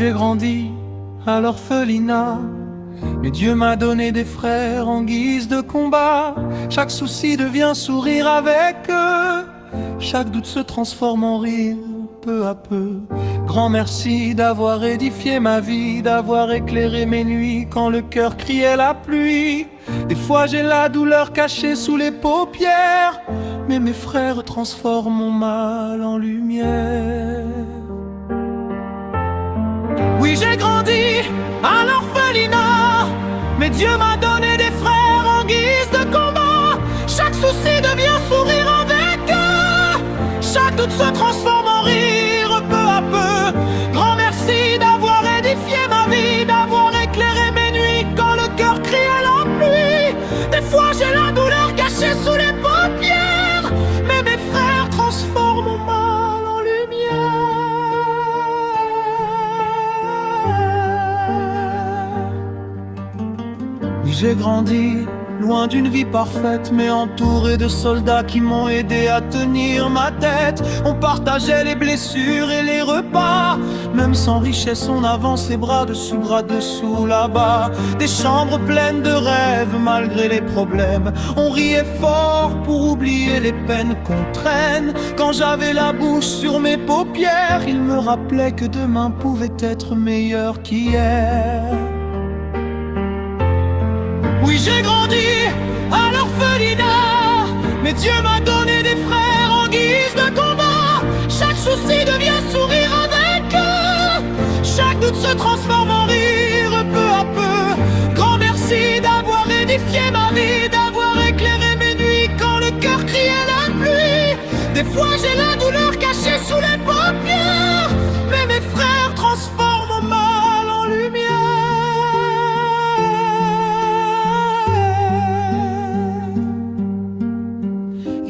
j'ai grandi à l'orphelinat, mais Dieu m'a donné des frères en guise de combat. Chaque souci devient sourire avec eux, chaque doute se transforme en rire peu à peu. Grand merci d'avoir édifié ma vie, d'avoir éclairé mes nuits quand le cœur criait la pluie. Des fois j'ai la douleur cachée sous les paupières, mais mes frères transforment mon mal en lumière. Oui, j'ai grandi à l'orphelinat, mais Dieu m'a donné des frères en guise de combat. Chaque souci devient sourire avec eux, chaque doute se transforme en rire peu à peu. Grand merci d'avoir édifié ma vie, d'avoir éclairé mes nuits quand le cœur criait la pluie. Des fois j'ai la douleur cachée sous les paupières, mais mes frères transforment mon mal en lumière. Oui, j'ai grandi loin d'une vie parfaite, mais entouré de soldats qui m'ont aidé à tenir ma tête. On partageait les blessures et les repas, même sans richesse on avançait bras dessus bras dessous là-bas. Des chambres pleines de rêves malgré les problèmes, on riait fort pour oublier les peines qu'on traîne. Quand j'avais la bouche sur mes paupières, il me rappelait que demain pouvait être meilleur qu'hier. Oui, j'ai grandi à l'orphelinat, mais Dieu m'a donné des frères en guise de combat. Chaque souci devient sourire avec eux, chaque doute se transforme en rire peu à peu. Grand merci d'avoir édifié ma vie, d'avoir éclairé mes nuits quand le cœur criait la pluie. Des fois j'ai la douleur cachée sous les paupières, mais mes frères transforment mon mal en lumière.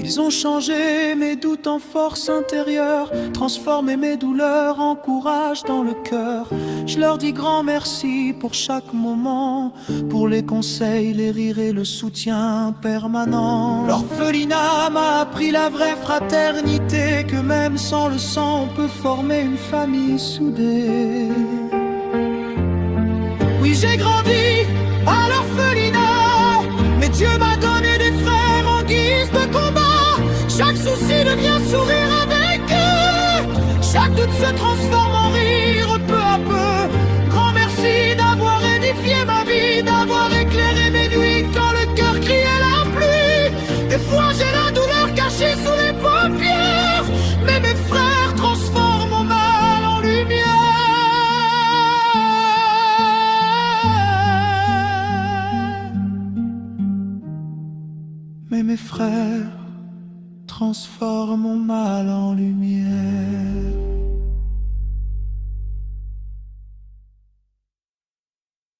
Ils ont changé mes doutes en force intérieure, transformé mes douleurs en courage dans le cœur. Je leur dis grand merci pour chaque moment, pour les conseils, les rires et le soutien permanent. L'orphelinat m'a appris la vraie fraternité, que même sans le sang on peut former une famille soudée. Oui, j'ai grandi à l'orphelinat, mais Dieu m'a donné des frères en guise de combat. Chaque souci devient sourire avec eux, chaque doute se transforme en rire peu à peu. Grand merci d'avoir édifié ma vie, d'avoir éclairé mes nuits quand le cœur criait la pluie. Des fois j'ai la douleur cachée sous les paupières, mais mes frères transforment mon mal en lumière. Mais mes frères transforme mon mal en lumière.